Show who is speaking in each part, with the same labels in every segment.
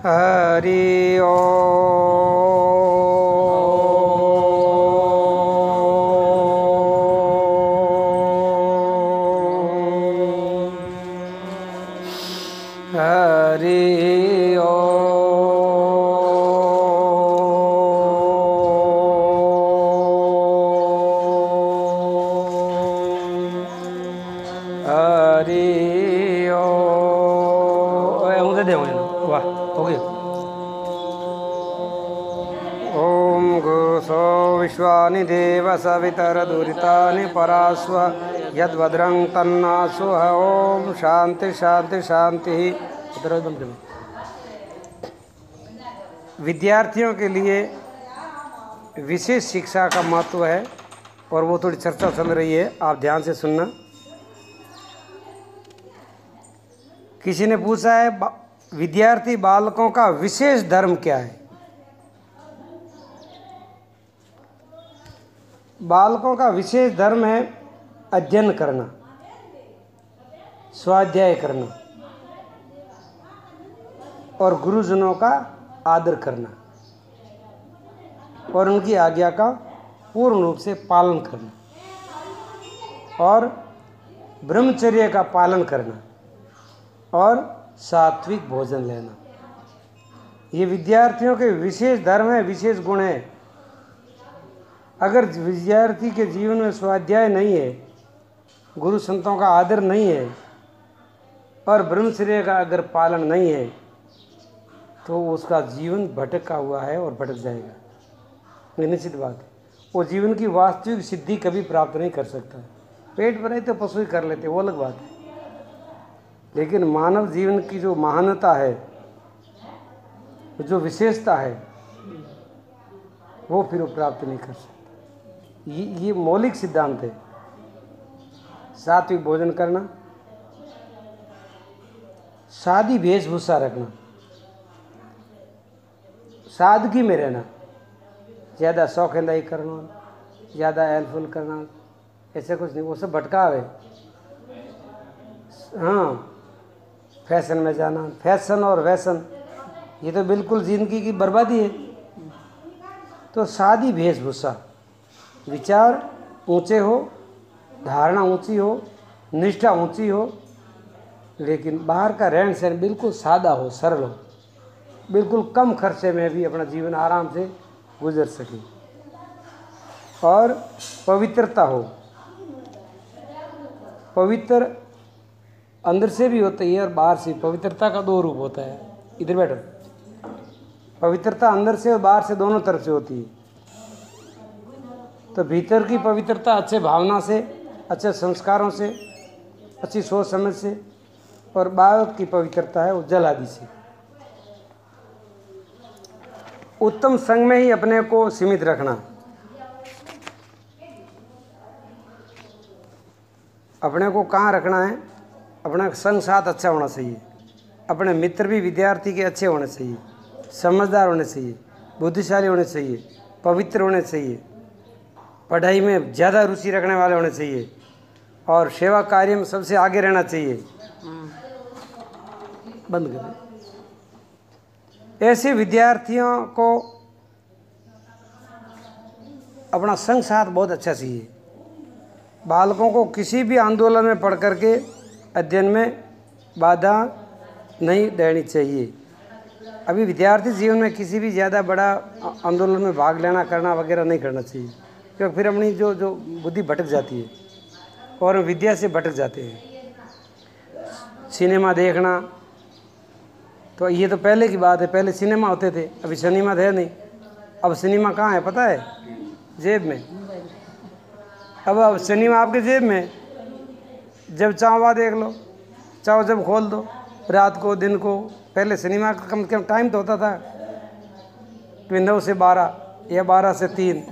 Speaker 1: हरि देव सवितर दुरितानि परास्व यद्भद्रं तन्नासु ओम शांति शांति शांति। विद्यार्थियों के लिए विशेष शिक्षा का महत्व है और वो थोड़ी चर्चा चल रही है, आप ध्यान से सुनना। किसी ने पूछा है विद्यार्थी बालकों का विशेष धर्म क्या है। बालकों का विशेष धर्म है अध्ययन करना, स्वाध्याय करना और गुरुजनों का आदर करना और उनकी आज्ञा का पूर्ण रूप से पालन करना और ब्रह्मचर्य का पालन करना और सात्विक भोजन लेना। ये विद्यार्थियों के विशेष धर्म है, विशेष गुण है। अगर विद्यार्थी के जीवन में स्वाध्याय नहीं है, गुरु संतों का आदर नहीं है और ब्रह्मचर्य का अगर पालन नहीं है तो उसका जीवन भटका हुआ है और भटक जाएगा। ये निश्चित बात है। वो जीवन की वास्तविक सिद्धि कभी प्राप्त नहीं कर सकता। पेट भरे तो पशु ही कर लेते, वो अलग बात है, लेकिन मानव जीवन की जो महानता है, जो विशेषता है, वो फिर वो प्राप्त नहीं कर सकता। ये मौलिक सिद्धांत है। सात्विक भोजन करना, सादी वेशभूषा रखना, सादगी में रहना, ज़्यादा शौखिंदाई करना, ज़्यादा एलफुल करना, ऐसे कुछ नहीं, वो सब भटकाव है। हाँ, फैशन में जाना, फैशन और वैसन, ये तो बिल्कुल जिंदगी की बर्बादी है। तो सादी वेशभूषा, विचार ऊंचे हो, धारणा ऊंची हो, निष्ठा ऊंची हो, लेकिन बाहर का रहन सहन बिल्कुल सादा हो, सरल हो, बिल्कुल कम खर्चे में भी अपना जीवन आराम से गुजर सके और पवित्रता हो। पवित्र अंदर से भी होता है और बाहर से। पवित्रता का दो रूप होता है। इधर बैठो। पवित्रता अंदर से और बाहर से दोनों तरफ से होती है। तो भीतर की पवित्रता अच्छे भावना से, अच्छे संस्कारों से, अच्छी सोच समझ से, और बाहर की पवित्रता है वो जल आदि से। उत्तम संग में ही अपने को सीमित रखना। अपने को कहाँ रखना है? अपना संग साथ अच्छा होना चाहिए। अपने मित्र भी विद्यार्थी के अच्छे होने चाहिए, समझदार होने चाहिए, बुद्धिशाली होने चाहिए, पवित्र होने चाहिए, पढ़ाई में ज़्यादा रुचि रखने वाले होने चाहिए और सेवा कार्य में सबसे आगे रहना चाहिए। बंद करें। ऐसे विद्यार्थियों को अपना संग साथ बहुत अच्छा चाहिए। बालकों को किसी भी आंदोलन में पढ़ करके अध्ययन में बाधा नहीं देनी चाहिए। अभी विद्यार्थी जीवन में किसी भी ज़्यादा बड़ा आंदोलन में भाग लेना, करना वगैरह नहीं करना चाहिए, क्योंकि फिर अपनी जो बुद्धि भटक जाती है और विद्या से भटक जाते हैं। सिनेमा देखना, तो ये तो पहले की बात है। पहले सिनेमा होते थे, अभी सिनेमा है नहीं। अब सिनेमा कहाँ है पता है? जेब में। अब सिनेमा आपके जेब में, जब चाहो वहाँ देख लो, चाहो जब खोल दो, रात को, दिन को। पहले सिनेमा का कम से कम टाइम तो होता था 9 से 12 या 12 से 3,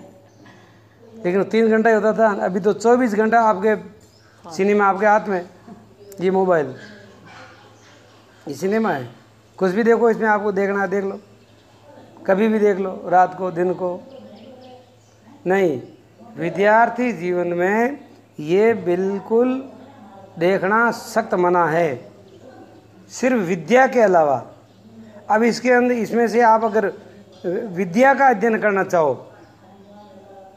Speaker 1: लेकिन 3 घंटा ही होता था। अभी तो 24 घंटा आपके सिनेमा आपके हाथ में। ये मोबाइल, ये सिनेमा है। कुछ भी देखो इसमें, आपको देखना है देख लो, कभी भी देख लो, रात को, दिन को। नहीं, विद्यार्थी जीवन में ये बिल्कुल देखना सख्त मना है। सिर्फ विद्या के अलावा अब इसके अंदर इसमें से आप अगर विद्या का अध्ययन करना चाहो,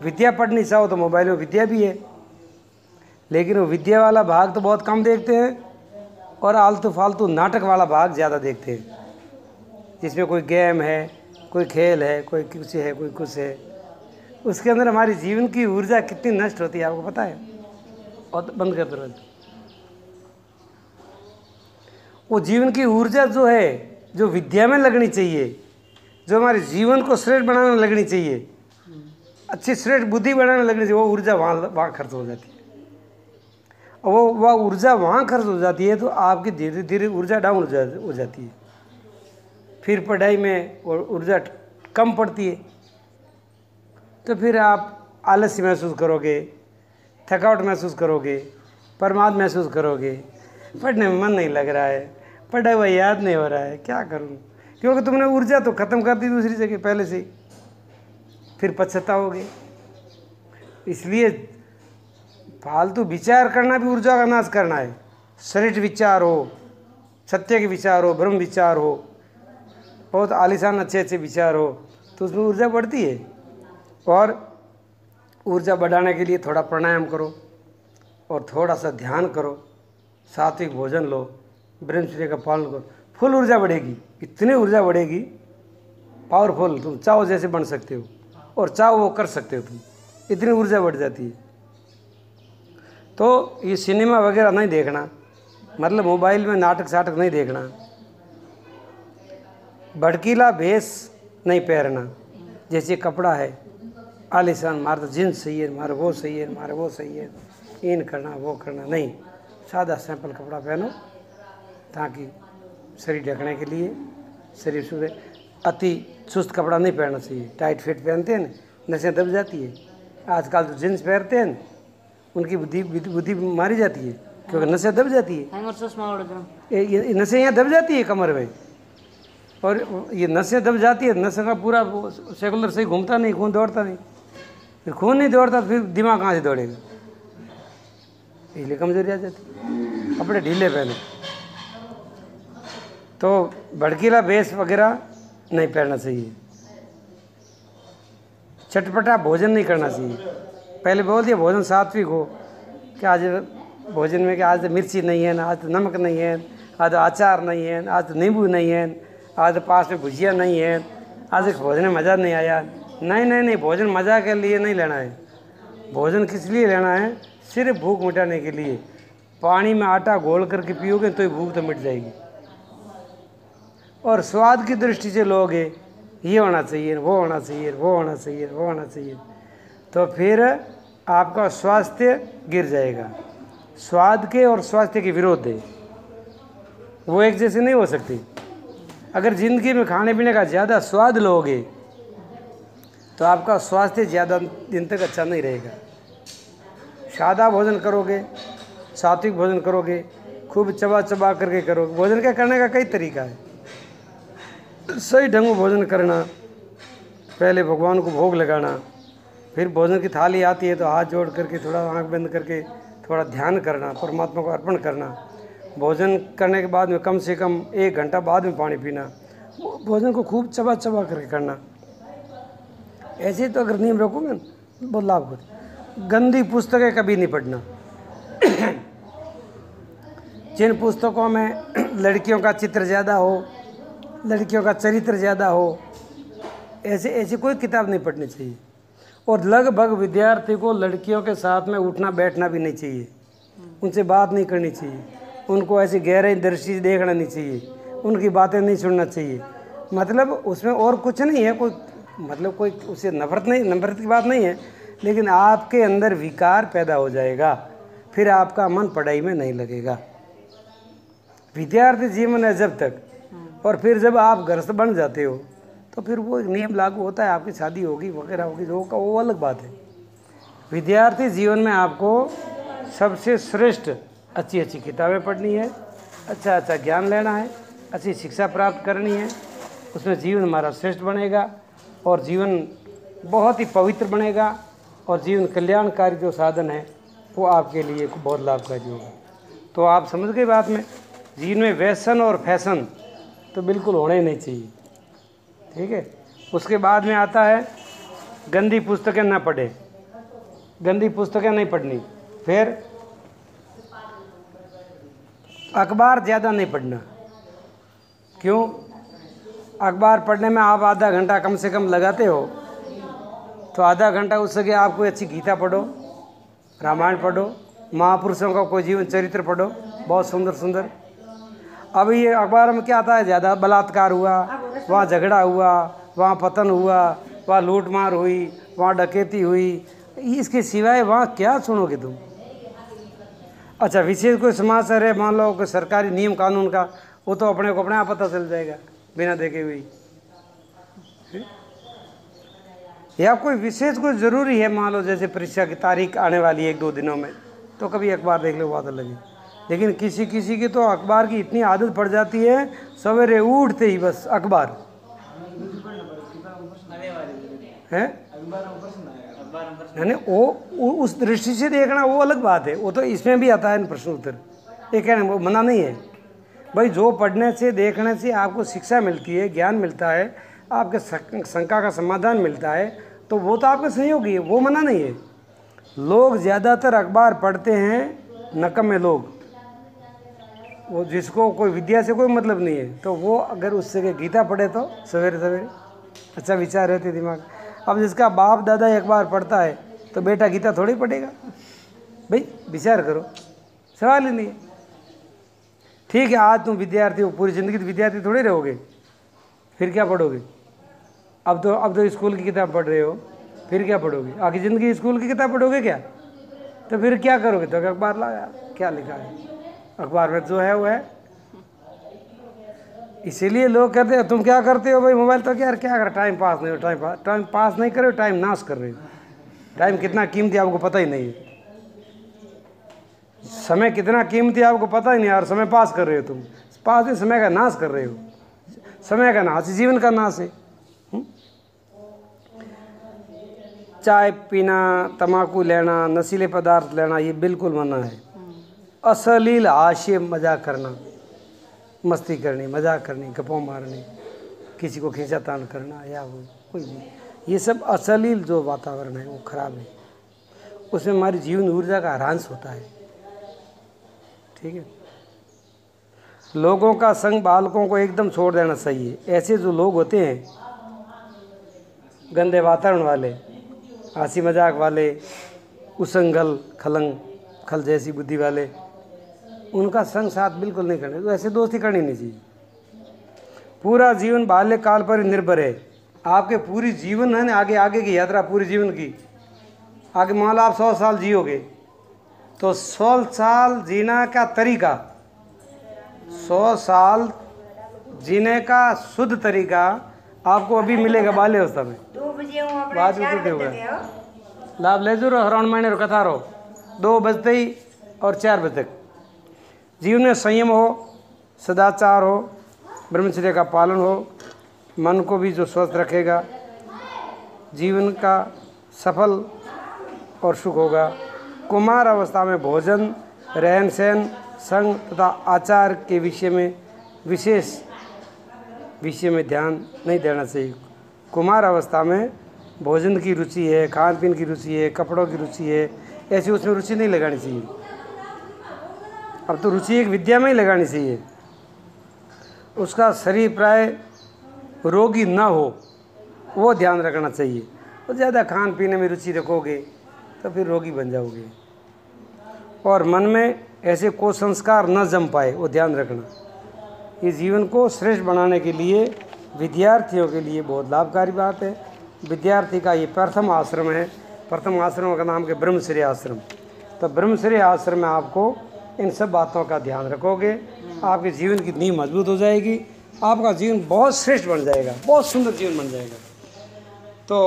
Speaker 1: विद्या पढ़नी चाहो, तो मोबाइल में विद्या भी है, लेकिन वो विद्या वाला भाग तो बहुत कम देखते हैं और आलतू फालतू नाटक वाला भाग ज़्यादा देखते हैं, जिसमें कोई गेम है, कोई खेल है, कोई कुछ है, कोई कुछ है। उसके अंदर हमारी जीवन की ऊर्जा कितनी नष्ट होती है आपको पता है? और बंद कर दो। वो जीवन की ऊर्जा जो है, जो विद्या में लगनी चाहिए, जो हमारे जीवन को श्रेष्ठ बनाने में लगनी चाहिए, अच्छी श्रेष्ठ बुद्धि बनाने में लगनी चाहिए, वो ऊर्जा वहाँ खर्च हो जाती है। और वह ऊर्जा वहाँ खर्च हो जाती है तो आपकी धीरे धीरे ऊर्जा डाउन हो जाती है। फिर पढ़ाई में ऊर्जा कम पड़ती है, तो फिर आप आलस्य महसूस करोगे, थकावट महसूस करोगे, प्रमाद महसूस करोगे, पढ़ने में मन नहीं लग रहा है, पढ़ा हुआ याद नहीं हो रहा है, क्या करूं? क्योंकि तुमने ऊर्जा तो ख़त्म कर दी दूसरी जगह पहले से, फिर पछताओगे। इसलिए फालतू विचार करना भी ऊर्जा का नाश करना है। श्रेष्ठ विचार हो, सत्य के विचार हो, ब्रह्म विचार हो, बहुत आलीशान अच्छे अच्छे विचार हो, तो उसमें ऊर्जा बढ़ती है। और ऊर्जा बढ़ाने के लिए थोड़ा प्राणायाम करो और थोड़ा सा ध्यान करो, सात्विक भोजन लो, ब्रह्मचर्य का पालन करो, फुल ऊर्जा बढ़ेगी। इतनी ऊर्जा बढ़ेगी पावरफुल, तुम चाहो जैसे बन सकते हो और चाहो वो कर सकते हो तुम, इतनी ऊर्जा बढ़ जाती है। तो ये सिनेमा वगैरह नहीं देखना, मतलब मोबाइल में नाटक साटक नहीं देखना, भड़कीला भेष नहीं पहनना। जैसे कपड़ा है आलिशान, मारे तो जींस सही है, मारे वो सही है, मारे वो सही है, इन करना वो करना नहीं, सादा सिंपल कपड़ा पहनो ताकि शरीर ढकने के लिए शरीर सुधरे। अति चुस्त कपड़ा नहीं पहनना चाहिए, टाइट फिट पहनते हैं नसें दब जाती है। आजकल जो जींस पहनते हैं उनकी बुद्धि मारी जाती है, क्योंकि नसें दब जाती है, ये नसें यहाँ दब जाती है कमर में, और ये नसें दब जाती है, नसें का पूरा सेकुलर सही घूमता नहीं, खून दौड़ता नहीं, फिर खून नहीं दौड़ता फिर दिमाग कहाँ से दौड़ेगा, इसलिए कमजोरी आ जाती। कपड़े ढीले पहने, तो भड़कीला भेष वगैरह नहीं पहनना चाहिए। चटपटा भोजन नहीं करना चाहिए। पहले बोल दिया भोजन सात्विक हो, कि आज भोजन में कि आज तो मिर्ची नहीं है, आज तो नमक नहीं है, आज तो अचार नहीं है, आज तो नींबू नहीं है, आज तो पास में भुजिया नहीं है, आज भोजन में मज़ा नहीं आया। नहीं नहीं नहीं, भोजन मज़ा के लिए नहीं लेना है। भोजन किस लिए लेना है? सिर्फ भूख मिटाने के लिए। पानी में आटा घोल करके पियोगे तो भूख तो मिट जाएगी। और स्वाद की दृष्टि से लोगे ये होना चाहिए, वो होना चाहिए, वो होना चाहिए, वो होना चाहिए, तो फिर आपका स्वास्थ्य गिर जाएगा। स्वाद के और स्वास्थ्य के विरोध है, वो एक जैसे नहीं हो सकती। अगर ज़िंदगी में खाने पीने का ज़्यादा स्वाद लोगे तो आपका स्वास्थ्य ज़्यादा दिन तक अच्छा नहीं रहेगा। सादा भोजन करोगे, सात्विक भोजन करोगे, खूब चबा चबा करके करोगे। भोजन का करने का कई तरीका है। सही ढंग में भोजन करना, पहले भगवान को भोग लगाना, फिर भोजन की थाली आती है तो हाथ जोड़ करके थोड़ा आंख बंद करके थोड़ा ध्यान करना, परमात्मा को अर्पण करना। भोजन करने के बाद में कम से कम 1 घंटा बाद में पानी पीना। भोजन को खूब चबा चबा करके करना। ऐसे तो अगर नियम रखोगे ना बहुत लाभ होता। गंदी पुस्तकें कभी नहीं पढ़ना। जिन पुस्तकों में लड़कियों का चित्र ज़्यादा हो, लड़कियों का चरित्र ज़्यादा हो, ऐसे कोई किताब नहीं पढ़नी चाहिए। और लगभग विद्यार्थी को लड़कियों के साथ में उठना बैठना भी नहीं चाहिए, उनसे बात नहीं करनी चाहिए, उनको ऐसी गहरी दृष्टि से देखना नहीं चाहिए, उनकी बातें नहीं सुनना चाहिए। मतलब उसमें और कुछ नहीं है, कोई मतलब कोई उससे नफरत की बात नहीं है, लेकिन आपके अंदर विकार पैदा हो जाएगा, फिर आपका मन पढ़ाई में नहीं लगेगा। विद्यार्थी जीवन है जब तक, और फिर जब आप गृहस्थ बन जाते हो तो फिर वो नियम लागू होता है, आपकी शादी होगी वगैरह होगी, वो अलग बात है। विद्यार्थी जीवन में आपको सबसे श्रेष्ठ अच्छी अच्छी किताबें पढ़नी है, अच्छा अच्छा ज्ञान लेना है, अच्छी शिक्षा प्राप्त करनी है। उसमें जीवन हमारा श्रेष्ठ बनेगा और जीवन बहुत ही पवित्र बनेगा, और जीवन कल्याणकारी जो साधन है वो आपके लिए बहुत लाभकारी होगा। तो आप समझ गए बात में। जीवन में व्यसन और फैशन तो बिल्कुल होना ही नहीं चाहिए। ठीक है। उसके बाद में आता है गंदी पुस्तकें ना पढ़े, गंदी पुस्तकें नहीं पढ़नी। फिर अखबार ज़्यादा नहीं पढ़ना। क्यों? अखबार पढ़ने में आप आधा घंटा कम से कम लगाते हो, तो आधा घंटा उस जगह आप कोई अच्छी गीता पढ़ो, रामायण पढ़ो, महापुरुषों का कोई जीवन चरित्र पढ़ो, बहुत सुंदर सुंदर। अब ये अखबार में क्या आता है, ज़्यादा बलात्कार हुआ, वहाँ झगड़ा हुआ, वहाँ पतन हुआ, वहाँ लूट मार हुई, वहाँ डकैती हुई, इसके सिवाय वहाँ क्या सुनोगे तुम? अच्छा, विशेष कोई समाचार है, मान लो कोई सरकारी नियम कानून का, वो तो अपने को अपने आप पता चल जाएगा बिना देखे हुए। या कोई विशेष कोई ज़रूरी है, मान लो जैसे परीक्षा की तारीख आने वाली है 1-2 दिनों में, तो कभी अखबार देख लो, बात अलग है। लेकिन किसी किसी की तो अखबार की इतनी आदत पड़ जाती है, सवेरे उठते ही बस अखबार है। यानी वो उस दृष्टि से देखना वो अलग बात है, वो तो इसमें भी आता है प्रश्न उत्तर, ये कहना वो मना नहीं है भाई। जो पढ़ने से देखने से आपको शिक्षा मिलती है, ज्ञान मिलता है, आपके शंका का समाधान मिलता है, तो वो तो आपका सहयोगी है, वो मना नहीं है। लोग ज़्यादातर अखबार पढ़ते हैं नकम्मे लोग, वो जिसको कोई विद्या से कोई मतलब नहीं है, तो वो अगर उससे गीता पढ़े तो सवेरे सवेरे अच्छा विचार रहते दिमाग। अब जिसका बाप दादा एक बार पढ़ता है तो बेटा गीता थोड़ी पढ़ेगा भाई, विचार करो, सवाल ही नहीं। ठीक है, आज तुम विद्यार्थी हो, पूरी ज़िंदगी तो विद्यार्थी थोड़े रहोगे, फिर क्या पढ़ोगे? अब तो स्कूल की किताब पढ़ रहे हो, फिर क्या पढ़ोगे? आगे ज़िंदगी स्कूल की किताब पढ़ोगे क्या? तो फिर क्या करोगे? तो अखबार ला यार, क्या लिखा है अखबार में, जो है वो है। इसीलिए लोग कहते हैं तुम क्या करते हो भाई मोबाइल, तो यार क्या कर, टाइम पास नहीं हो, टाइम पास नहीं कर रहे हो, टाइम नाश कर रहे हो। टाइम कितना कीमती आपको पता ही नहीं है, समय कितना कीमती आपको पता ही नहीं यार, समय पास कर रहे हो तुम, पास नहीं, समय का नाश कर रहे हो। समय का नाश जीवन का नाश है। चाय पीना, तम्बाकू लेना, नशीले पदार्थ लेना, ये बिल्कुल मना है। अश्लील हास्य मजाक करना, मस्ती करनी, मजाक करनी, गप्पों मारनी, किसी को खींचातान करना, या वो कोई भी, ये सब अश्लील जो वातावरण है वो खराब है, उसमें हमारी जीवन ऊर्जा का ह्रांस होता है। ठीक है। लोगों का संग बालकों को एकदम छोड़ देना चाहिए। ऐसे जो लोग होते हैं गंदे वातावरण वाले, हंसी मजाक वाले, उछंगल खल जैसी बुद्धि वाले, उनका संग साथ बिल्कुल नहीं करना, तो ऐसे दोस्ती करनी नहीं चाहिए। पूरा जीवन बाल्यकाल पर निर्भर है, आपके पूरी जीवन है ना, आगे की यात्रा पूरी जीवन की, आगे मान लो आप 100 साल जियोगे, तो 100 साल जीना का तरीका, 100 साल जीने का शुद्ध तरीका आपको अभी मिलेगा बाल्यावस्था में। बात उठते हुए लाभ ले जो हरण महीने कथा रहो 2 बजते ही और 4 बजे तक। जीवन में संयम हो, सदाचार हो, ब्रह्मचर्य का पालन हो, मन को भी जो स्वस्थ रखेगा, जीवन का सफल और सुख होगा। कुमार अवस्था में भोजन, रहन सहन, संग तथा आचार के विशेष विषय में ध्यान नहीं देना चाहिए। कुमार अवस्था में भोजन की रुचि है, खान पीन की रुचि है, कपड़ों की रुचि है, ऐसी उसमें रुचि नहीं लगानी चाहिए। अब तो रुचि एक विद्या में ही लगानी चाहिए। उसका शरीर प्राय रोगी ना हो, वो ध्यान रखना चाहिए। तो ज़्यादा खान पीने में रुचि रखोगे तो फिर रोगी बन जाओगे। और मन में ऐसे को संस्कार न जम पाए, वो ध्यान रखना। ये जीवन को श्रेष्ठ बनाने के लिए विद्यार्थियों के लिए बहुत लाभकारी बात है। विद्यार्थी का ये प्रथम आश्रम है। प्रथम आश्रम का नाम है ब्रह्मचर्य आश्रम। तो ब्रह्मचर्य आश्रम में आपको इन सब बातों का ध्यान रखोगे, आपके जीवन की नींव मजबूत हो जाएगी, आपका जीवन बहुत श्रेष्ठ बन जाएगा, बहुत सुंदर जीवन बन जाएगा। तो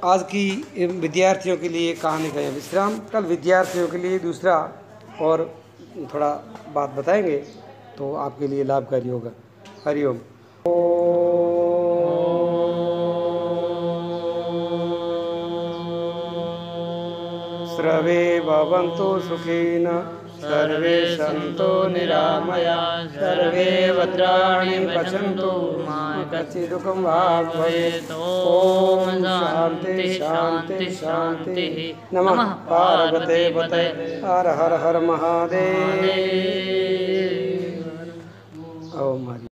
Speaker 1: आज की विद्यार्थियों के लिए कहानी का विश्राम। कल विद्यार्थियों के लिए दूसरा और थोड़ा बात बताएंगे तो आपके लिए लाभकारी होगा। हरिओम। सर्वे भवन्तु सुखिनः, सर्वे सन्तु निरामया, सर्वे भद्राणि पश्यन्तु कचिदुःखं वा भवेत्। ॐ शान्ति शान्ति शान्तिः। नमः पार्वते पतये। हर हर हर महादेव। ओम।